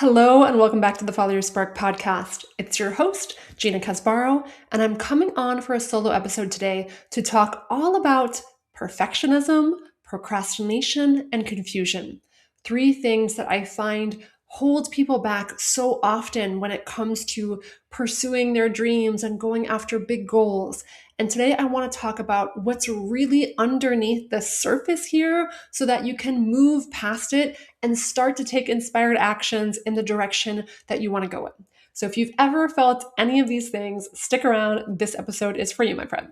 Hello, and welcome back to the Follow Your Spark podcast. It's your host, Gina Casbaro, and I'm coming on for a solo episode today to talk all about perfectionism, procrastination, and confusion. Three things that I find hold people back so often when it comes to pursuing their dreams and going after big goals. And today I want to talk about what's really underneath the surface here so that you can move past it and start to take inspired actions in the direction that you want to go in. So if you've ever felt any of these things, stick around. This episode is for you, my friend.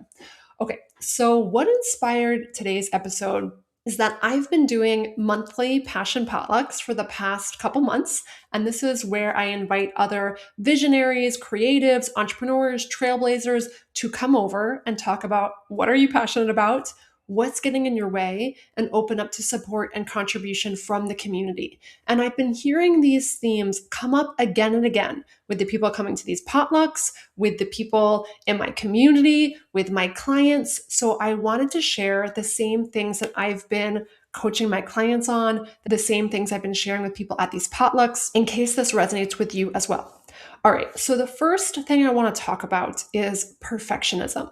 Okay, so what inspired today's episode is that I've been doing monthly passion potlucks for the past couple months. And this is where I invite other visionaries, creatives, entrepreneurs, trailblazers to come over and talk about what are you passionate about? What's getting in your way, and open up to support and contribution from the community. And I've been hearing these themes come up again and again with the people coming to these potlucks, with the people in my community, with my clients. So I wanted to share the same things that I've been coaching my clients on, the same things I've been sharing with people at these potlucks, in case this resonates with you as well. All right, so the first thing I want to talk about is perfectionism.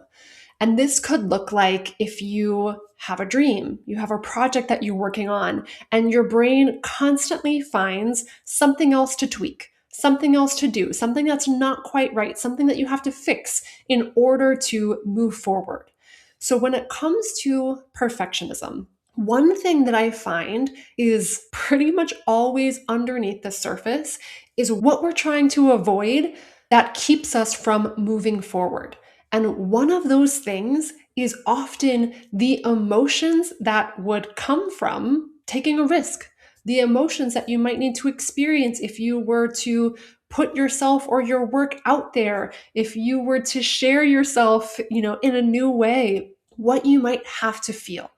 And this could look like if you have a dream, you have a project that you're working on, and your brain constantly finds something else to tweak, something else to do, something that's not quite right, something that you have to fix in order to move forward. So when it comes to perfectionism, one thing that I find is pretty much always underneath the surface is what we're trying to avoid that keeps us from moving forward. And one of those things is often the emotions that would come from taking a risk, the emotions that you might need to experience if you were to put yourself or your work out there, if you were to share yourself, in a new way, what you might have to feel.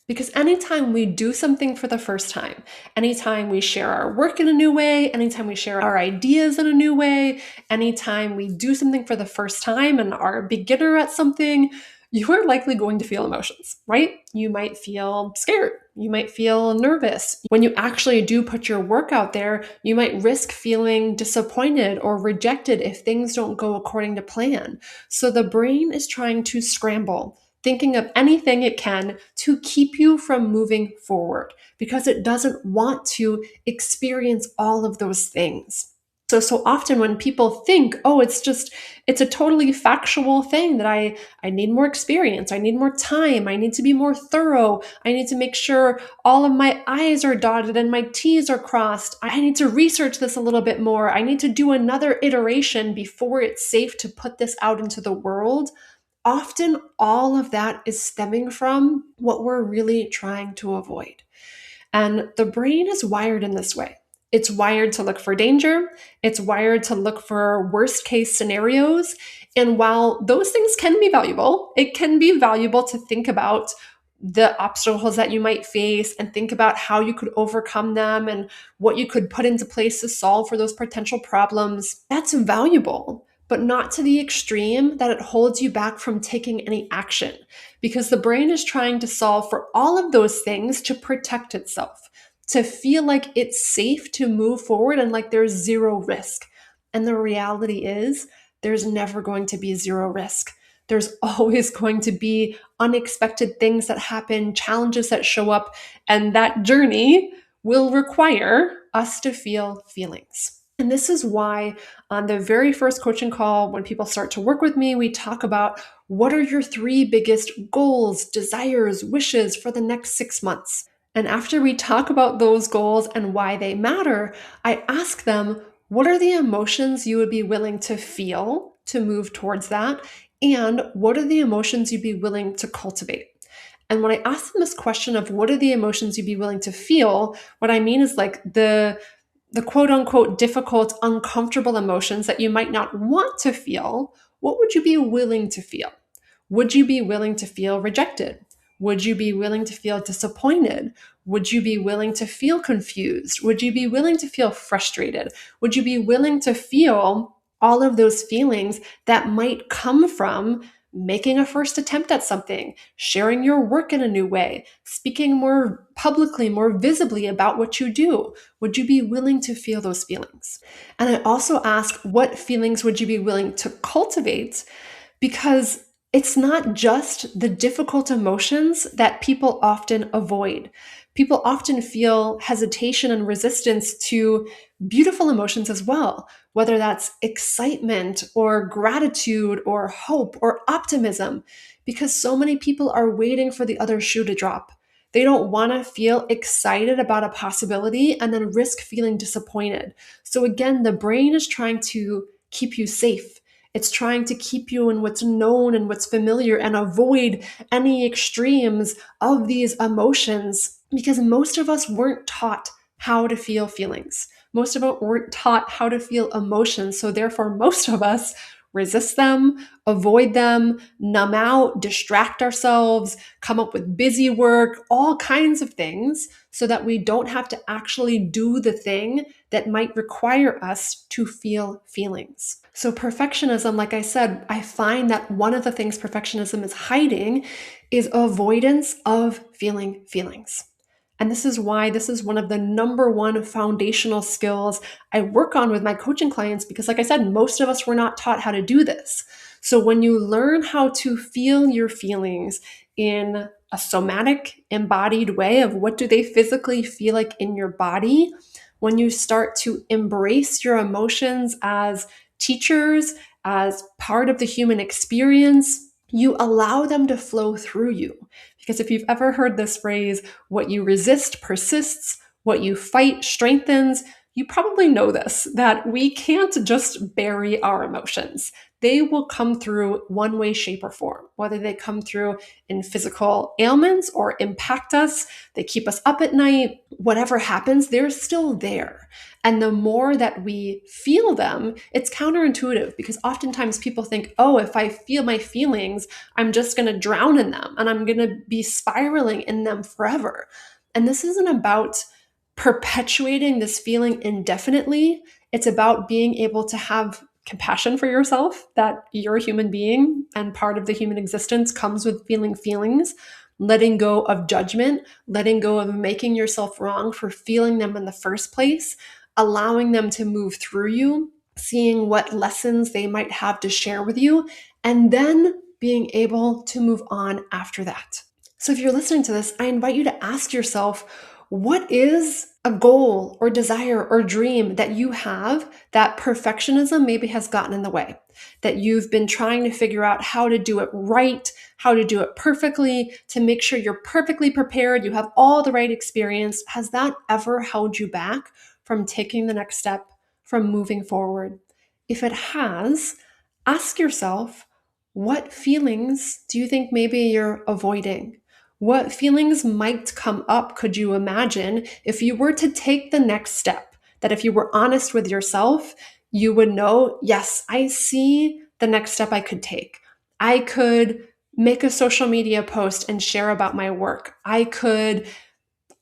Because anytime we do something for the first time, anytime we share our work in a new way, anytime we share our ideas in a new way, anytime we do something for the first time and are a beginner at something, you are likely going to feel emotions, right? You might feel scared. You might feel nervous. When you actually do put your work out there, you might risk feeling disappointed or rejected if things don't go according to plan. So the brain is trying to scramble, thinking of anything it can to keep you from moving forward because it doesn't want to experience all of those things. So often when people think, oh, it's a totally factual thing that I need more experience, I need more time, I need to be more thorough, I need to make sure all of my I's are dotted and my T's are crossed, I need to research this a little bit more, I need to do another iteration before it's safe to put this out into the world. Often all of that is stemming from what we're really trying to avoid. And the brain is wired in this way. It's wired to look for danger. It's wired to look for worst case scenarios. And while those things can be valuable, it can be valuable to think about the obstacles that you might face and think about how you could overcome them and what you could put into place to solve for those potential problems. That's valuable, but not to the extreme that it holds you back from taking any action, because the brain is trying to solve for all of those things to protect itself, to feel like it's safe to move forward and like there's zero risk. And the reality is, there's never going to be zero risk. There's always going to be unexpected things that happen, challenges that show up, and that journey will require us to feel feelings. And this is why on the very first coaching call, when people start to work with me, we talk about what are your three biggest goals, desires, wishes for the next 6 months. And after we talk about those goals and why they matter, I ask them, what are the emotions you would be willing to feel to move towards that? And what are the emotions you'd be willing to cultivate? And when I ask them this question of what are the emotions you'd be willing to feel, what I mean is like the quote unquote difficult, uncomfortable emotions that you might not want to feel, what would you be willing to feel? Would you be willing to feel rejected? Would you be willing to feel disappointed? Would you be willing to feel confused? Would you be willing to feel frustrated? Would you be willing to feel all of those feelings that might come from making a first attempt at something, sharing your work in a new way, speaking more publicly, more visibly about what you do? Would you be willing to feel those feelings? And I also ask, what feelings would you be willing to cultivate? Because it's not just the difficult emotions that people often avoid. People often feel hesitation and resistance to beautiful emotions as well, whether that's excitement or gratitude or hope or optimism, because so many people are waiting for the other shoe to drop. They don't want to feel excited about a possibility and then risk feeling disappointed. So, again, the brain is trying to keep you safe. It's trying to keep you in what's known and what's familiar and avoid any extremes of these emotions, because most of us weren't taught how to feel feelings. Most of us weren't taught how to feel emotions. So therefore, most of us resist them, avoid them, numb out, distract ourselves, come up with busy work, all kinds of things so that we don't have to actually do the thing that might require us to feel feelings. So, perfectionism, like I said, I find that one of the things perfectionism is hiding is avoidance of feeling feelings. And this is why this is one of the number one foundational skills I work on with my coaching clients, because, like I said, most of us were not taught how to do this. So, when you learn how to feel your feelings in a somatic, embodied way of what do they physically feel like in your body, when you start to embrace your emotions as teachers, as part of the human experience, you allow them to flow through you. Because if you've ever heard this phrase, what you resist persists, what you fight strengthens, you probably know this, that we can't just bury our emotions. They will come through one way, shape, or form, whether they come through in physical ailments or impact us, they keep us up at night, whatever happens, they're still there. And the more that we feel them, it's counterintuitive, because oftentimes people think, oh, if I feel my feelings, I'm just going to drown in them and I'm going to be spiraling in them forever. And this isn't about perpetuating this feeling indefinitely. It's about being able to have compassion for yourself, that you're a human being and part of the human existence comes with feeling feelings, letting go of judgment, letting go of making yourself wrong for feeling them in the first place, allowing them to move through you, seeing what lessons they might have to share with you, and then being able to move on after that. So if you're listening to this, I invite you to ask yourself, what is a goal or desire or dream that you have that perfectionism maybe has gotten in the way, that you've been trying to figure out how to do it right, how to do it perfectly, to make sure you're perfectly prepared, you have all the right experience? Has that ever held you back from taking the next step, from moving forward? If it has, ask yourself, what feelings do you think maybe you're avoiding? What feelings might come up, could you imagine, if you were to take the next step? That if you were honest with yourself, you would know, yes, I see the next step I could take. I could make a social media post and share about my work. I could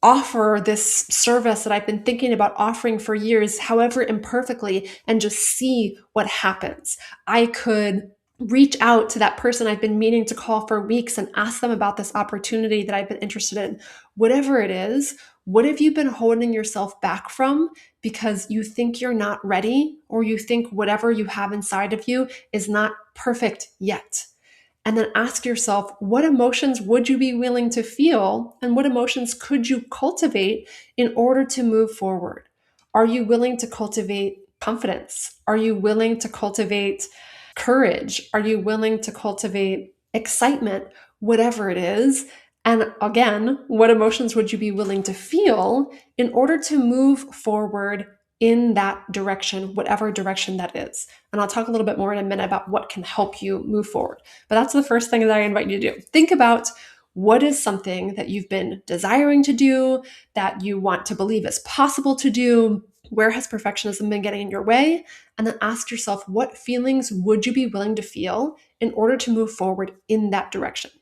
offer this service that I've been thinking about offering for years, however imperfectly, and just see what happens. I could reach out to that person I've been meaning to call for weeks and ask them about this opportunity that I've been interested in. Whatever it is, what have you been holding yourself back from because you think you're not ready, or you think whatever you have inside of you is not perfect yet? And then ask yourself, what emotions would you be willing to feel, and what emotions could you cultivate in order to move forward? Are you willing to cultivate confidence? Are you willing to cultivate courage? Are you willing to cultivate excitement? Whatever it is. And again, what emotions would you be willing to feel in order to move forward in that direction, whatever direction that is? And I'll talk a little bit more in a minute about what can help you move forward. But that's the first thing that I invite you to do. Think about, what is something that you've been desiring to do, that you want to believe is possible to do? Where has perfectionism been getting in your way? And then ask yourself, what feelings would you be willing to feel in order to move forward in that direction?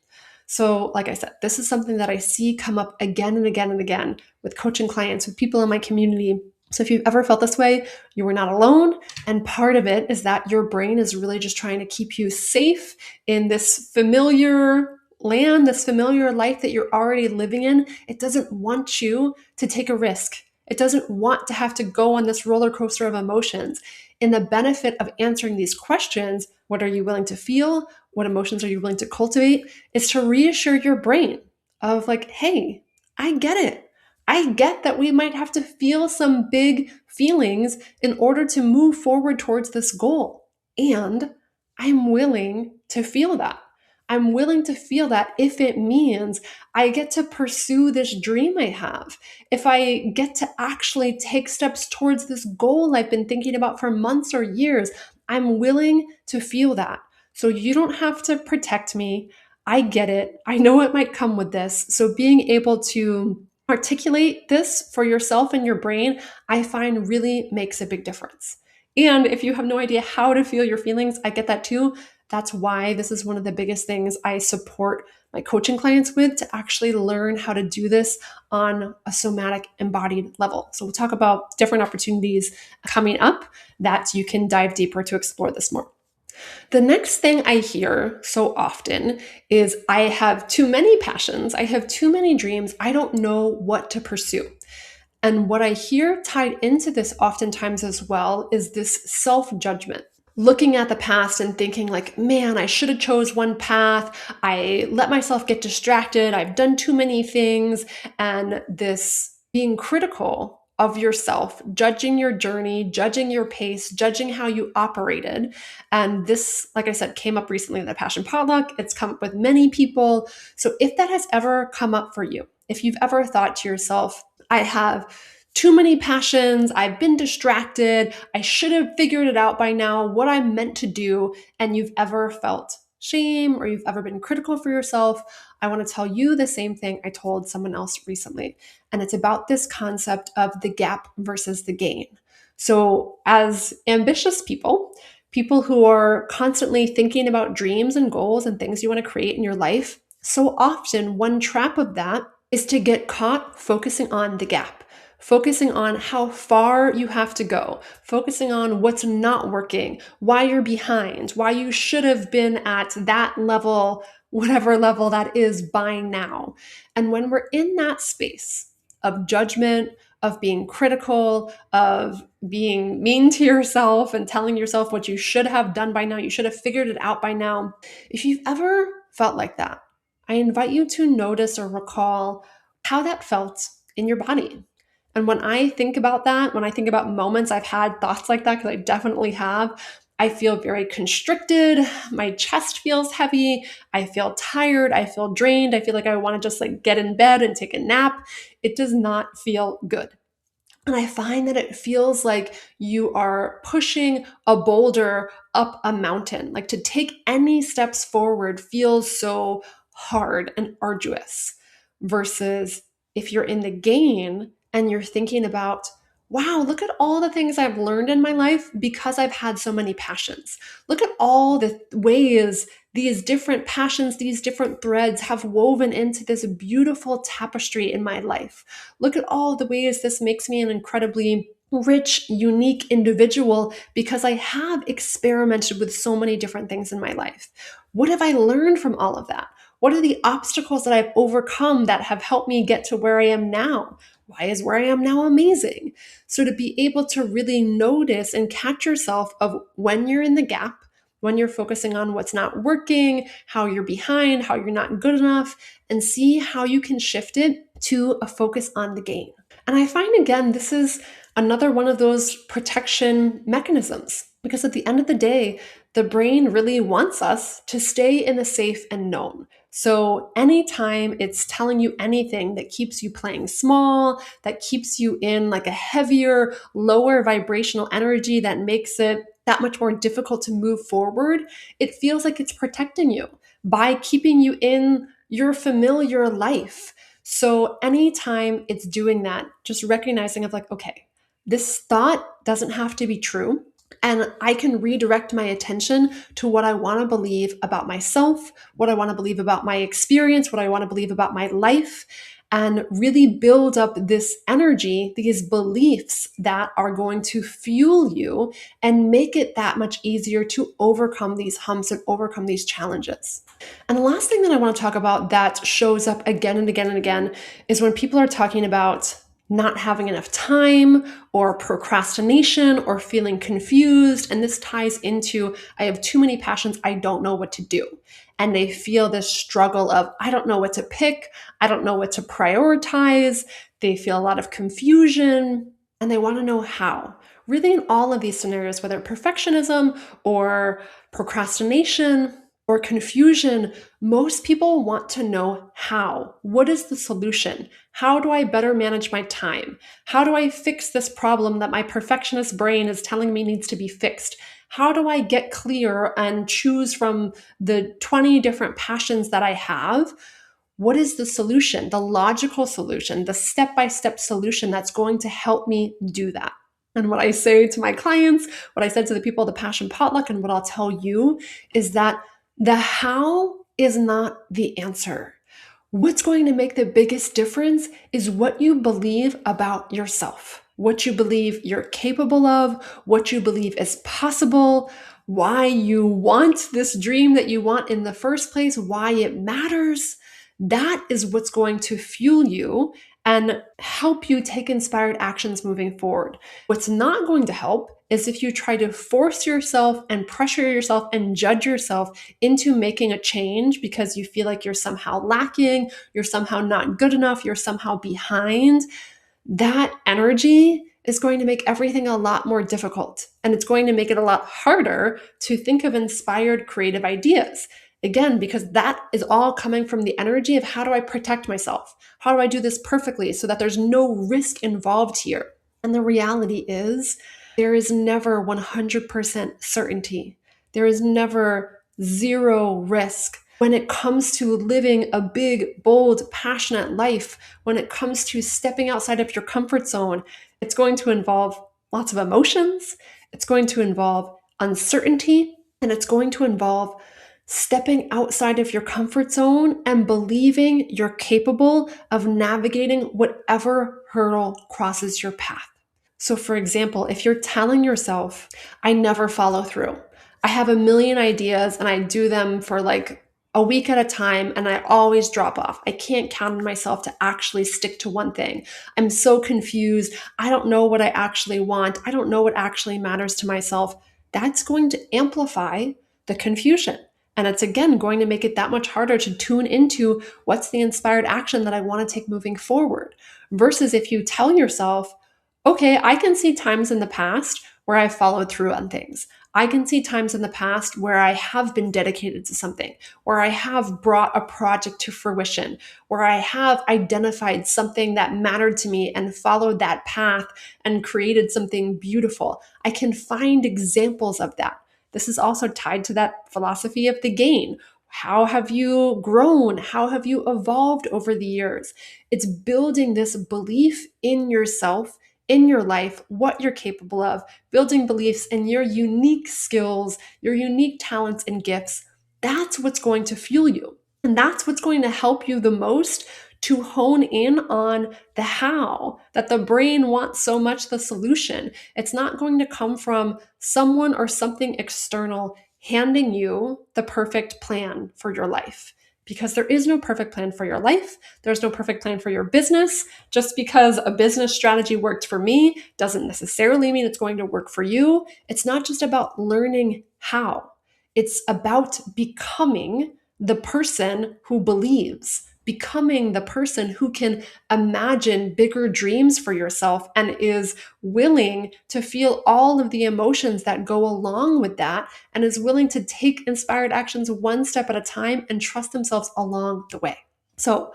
So, like I said, this is something that I see come up again and again and again with coaching clients, with people in my community. So if you've ever felt this way, you are not alone. And part of it is that your brain is really just trying to keep you safe in this familiar land, this familiar life that you're already living in. It doesn't want you to take a risk. It doesn't want to have to go on this roller coaster of emotions. And the benefit of answering these questions, what are you willing to feel? What emotions are you willing to cultivate? Is to reassure your brain of like, hey, I get it. I get that we might have to feel some big feelings in order to move forward towards this goal. And I'm willing to feel that. I'm willing to feel that if it means I get to pursue this dream I have, if I get to actually take steps towards this goal I've been thinking about for months or years, I'm willing to feel that. So you don't have to protect me. I get it. I know it might come with this. So being able to articulate this for yourself and your brain, I find really makes a big difference. And if you have no idea how to feel your feelings, I get that too. That's why this is one of the biggest things I support my coaching clients with, to actually learn how to do this on a somatic embodied level. So we'll talk about different opportunities coming up that you can dive deeper to explore this more. The next thing I hear so often is I have too many passions, I have too many dreams, I don't know what to pursue. And what I hear tied into this oftentimes as well is this self-judgment. Looking at the past and thinking like, man, I should have chose one path. I let myself get distracted. I've done too many things. And this being critical of yourself, judging your journey, judging your pace, judging how you operated. And this, like I said, came up recently in the Passion Potluck. It's come up with many people. So if that has ever come up for you, if you've ever thought to yourself, I have too many passions, I've been distracted, I should have figured it out by now what I'm meant to do, and you've ever felt shame or you've ever been critical for yourself, I want to tell you the same thing I told someone else recently. And it's about this concept of the gap versus the gain. So, as ambitious people, people who are constantly thinking about dreams and goals and things you want to create in your life, so often one trap of that is to get caught focusing on the gap, focusing on how far you have to go, focusing on what's not working, why you're behind, why you should have been at that level, whatever level that is by now. And when we're in that space of judgment, of being critical, of being mean to yourself and telling yourself what you should have done by now, you should have figured it out by now. If you've ever felt like that, I invite you to notice or recall how that felt in your body. And when I think about that, when I think about moments I've had thoughts like that, because I definitely have, I feel very constricted. My chest feels heavy. I feel tired. I feel drained. I feel like I want to just like get in bed and take a nap. It does not feel good. And I find that it feels like you are pushing a boulder up a mountain. Like to take any steps forward feels so hard and arduous. Versus if you're in the gain and you're thinking about, wow, look at all the things I've learned in my life because I've had so many passions. Look at all the ways these different passions, these different threads have woven into this beautiful tapestry in my life. Look at all the ways this makes me an incredibly rich, unique individual because I have experimented with so many different things in my life. What have I learned from all of that? What are the obstacles that I've overcome that have helped me get to where I am now? Why is where I am now amazing? So to be able to really notice and catch yourself of when you're in the gap, when you're focusing on what's not working, how you're behind, how you're not good enough, and see how you can shift it to a focus on the gain. And I find again, this is another one of those protection mechanisms because at the end of the day, the brain really wants us to stay in the safe and known. So anytime it's telling you anything that keeps you playing small, that keeps you in like a heavier, lower vibrational energy that makes it that much more difficult to move forward, it feels like it's protecting you by keeping you in your familiar life. So anytime it's doing that, just recognizing of like, okay, this thought doesn't have to be true. And I can redirect my attention to what I want to believe about myself, what I want to believe about my experience, what I want to believe about my life. and really build up this energy, these beliefs that are going to fuel you and make it that much easier to overcome these humps and overcome these challenges. And the last thing that I want to talk about that shows up again and again and again is when people are talking about not having enough time or procrastination or feeling confused. And this ties into I have too many passions, I don't know what to do. And they feel this struggle of I don't know what to pick, I don't know what to prioritize. They feel a lot of confusion and they want to know how. Really, in all of these scenarios, whether perfectionism or procrastination or confusion, most people want to know how. What is the solution? How do I better manage my time? How do I fix this problem that my perfectionist brain is telling me needs to be fixed? How do I get clear and choose from the 20 different passions that I have? What is the solution, the logical solution, the step-by-step solution that's going to help me do that? And what I say to my clients, what I said to the people at the Passion Potluck, and what I'll tell you is that the how is not the answer. What's going to make the biggest difference is what you believe about yourself, what you believe you're capable of, what you believe is possible, why you want this dream that you want in the first place, why it matters. That is what's going to fuel you and help you take inspired actions moving forward. What's not going to help is if you try to force yourself and pressure yourself and judge yourself into making a change because you feel like you're somehow lacking, you're somehow not good enough, you're somehow behind. That energy is going to make everything a lot more difficult. And it's going to make it a lot harder to think of inspired creative ideas. Again, because that is all coming from the energy of how do I protect myself? How do I do this perfectly so that there's no risk involved here? And the reality is, there is never 100% certainty. There is never zero risk. When it comes to living a big, bold, passionate life, when it comes to stepping outside of your comfort zone, it's going to involve lots of emotions, it's going to involve uncertainty, and it's going to involve stepping outside of your comfort zone and believing you're capable of navigating whatever hurdle crosses your path. So, for example, if you're telling yourself, I never follow through, I have a million ideas and I do them for like a week at a time and I always drop off. I can't count on myself to actually stick to one thing. I'm so confused. I don't know what I actually want. I don't know what actually matters to myself. That's going to amplify the confusion. And it's again going to make it that much harder to tune into what's the inspired action that I want to take moving forward. Versus if you tell yourself, okay, I can see times in the past where I followed through on things. I can see times in the past where I have been dedicated to something, where I have brought a project to fruition, where I have identified something that mattered to me and followed that path and created something beautiful. I can find examples of that. This is also tied to that philosophy of the gain. How have you grown? How have you evolved over the years? It's building this belief in yourself, in your life, what you're capable of, building beliefs in your unique skills, your unique talents and gifts. That's what's going to fuel you. And that's what's going to help you the most to hone in on the how that the brain wants so much the solution. It's not going to come from someone or something external handing you the perfect plan for your life. Because there is no perfect plan for your life. There's no perfect plan for your business. Just because a business strategy worked for me doesn't necessarily mean it's going to work for you. It's not just about learning how. It's about becoming the person who believes, becoming the person who can imagine bigger dreams for yourself and is willing to feel all of the emotions that go along with that and is willing to take inspired actions one step at a time and trust themselves along the way. So,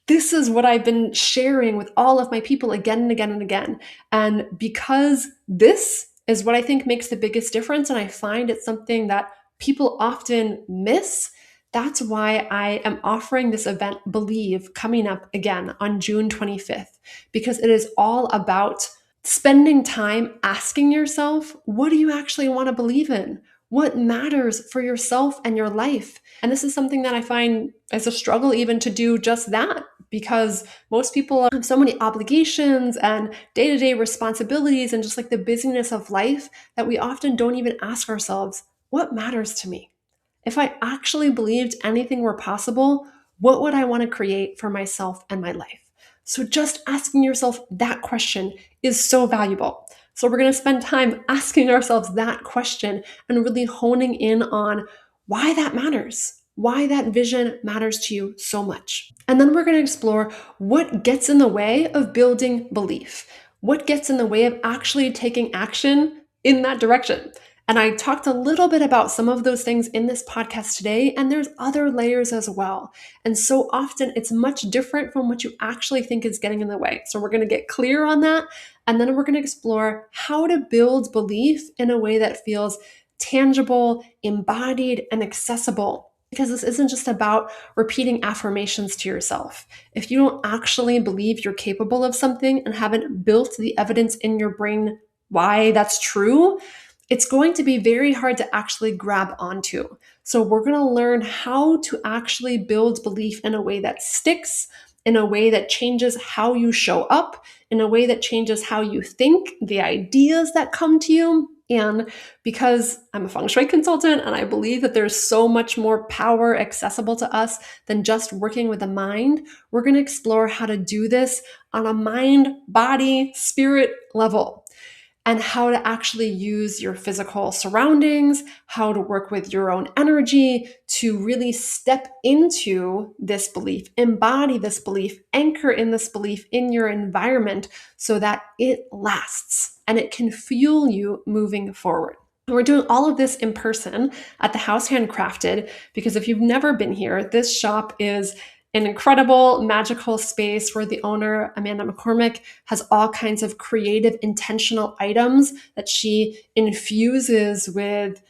this is what I've been sharing with all of my people again and again and again. And because this is what I think makes the biggest difference, and I find it's something that people often miss, that's why I am offering this event, Believe, coming up again on June 25th, because it is all about spending time asking yourself, what do you actually want to believe in? What matters for yourself and your life? And this is something that I find as a struggle even to do just that, because most people have so many obligations and day-to-day responsibilities and just like the busyness of life that we often don't even ask ourselves, what matters to me? If I actually believed anything were possible, what would I want to create for myself and my life? So just asking yourself that question is so valuable. So we're going to spend time asking ourselves that question and really honing in on why that matters, why that vision matters to you so much. And then we're going to explore what gets in the way of building belief, what gets in the way of actually taking action in that direction. And I talked a little bit about some of those things in this podcast today, and there's other layers as well. And so often it's much different from what you actually think is getting in the way. So we're going to get clear on that. And then we're going to explore how to build belief in a way that feels tangible, embodied, and accessible. Because this isn't just about repeating affirmations to yourself. If you don't actually believe you're capable of something and haven't built the evidence in your brain why that's true, it's going to be very hard to actually grab onto. So we're going to learn how to actually build belief in a way that sticks, in a way that changes how you show up, in a way that changes how you think, the ideas that come to you. And because I'm a feng shui consultant and I believe that there's so much more power accessible to us than just working with the mind, we're going to explore how to do this on a mind, body, spirit level, and how to actually use your physical surroundings, how to work with your own energy to really step into this belief, embody this belief, anchor in this belief in your environment so that it lasts and it can fuel you moving forward. We're doing all of this in person at the House Handcrafted because if you've never been here, this shop is an incredible, magical space where the owner, Amanda McCormick, has all kinds of creative, intentional items that she infuses with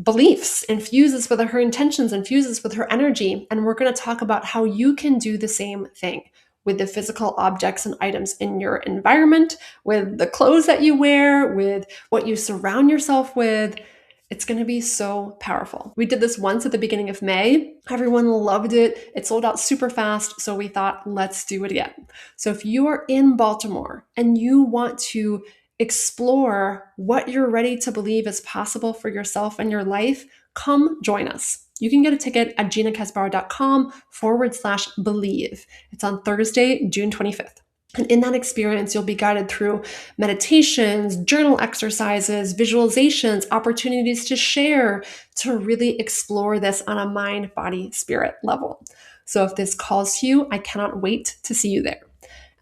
beliefs, infuses with her intentions, infuses with her energy. And we're going to talk about how you can do the same thing with the physical objects and items in your environment, with the clothes that you wear, with what you surround yourself with. It's going to be so powerful. We did this once at the beginning of May. Everyone loved it. It sold out super fast. So we thought, let's do it again. So if you are in Baltimore and you want to explore what you're ready to believe is possible for yourself and your life, come join us. You can get a ticket at ginakasbara.com/believe. It's on Thursday, June 25th. And in that experience, you'll be guided through meditations, journal exercises, visualizations, opportunities to share, to really explore this on a mind, body, spirit level. So if this calls to you, I cannot wait to see you there.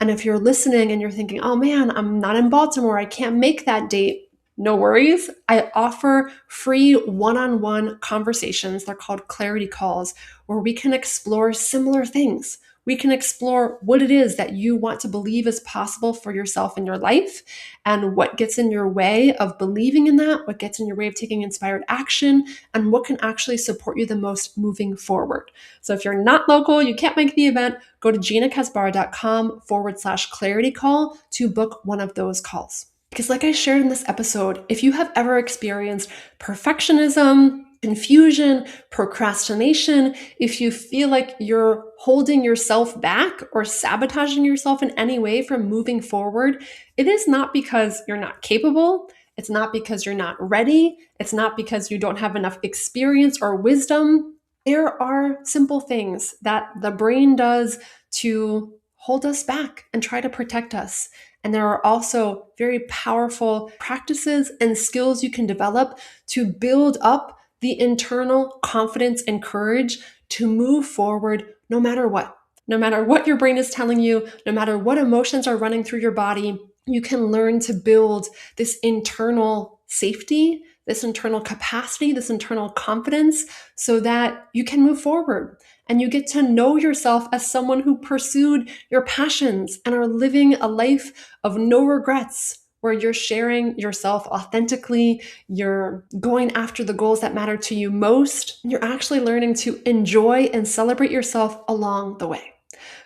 And if you're listening and you're thinking, oh man, I'm not in Baltimore, I can't make that date, no worries. I offer free one-on-one conversations. They're called clarity calls, where we can explore similar things. We can explore what it is that you want to believe is possible for yourself in your life and what gets in your way of believing in that, what gets in your way of taking inspired action, and what can actually support you the most moving forward. So if you're not local, you can't make the event, go to ginakasbara.com/clarity call to book one of those calls. Because like I shared in this episode, if you have ever experienced perfectionism, confusion, procrastination, if you feel like you're holding yourself back or sabotaging yourself in any way from moving forward, it is not because you're not capable. It's not because you're not ready. It's not because you don't have enough experience or wisdom. There are simple things that the brain does to hold us back and try to protect us. And there are also very powerful practices and skills you can develop to build up the internal confidence and courage to move forward no matter what. No matter what your brain is telling you, no matter what emotions are running through your body, you can learn to build this internal safety, this internal capacity, this internal confidence so that you can move forward and you get to know yourself as someone who pursued your passions and are living a life of no regrets, where you're sharing yourself authentically, you're going after the goals that matter to you most, and you're actually learning to enjoy and celebrate yourself along the way.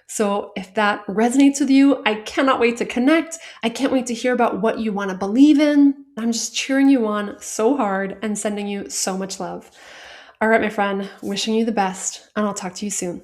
So if that resonates with you, I cannot wait to connect. I can't wait to hear about what you want to believe in. I'm just cheering you on so hard and sending you so much love. All right, my friend, wishing you the best, and I'll talk to you soon.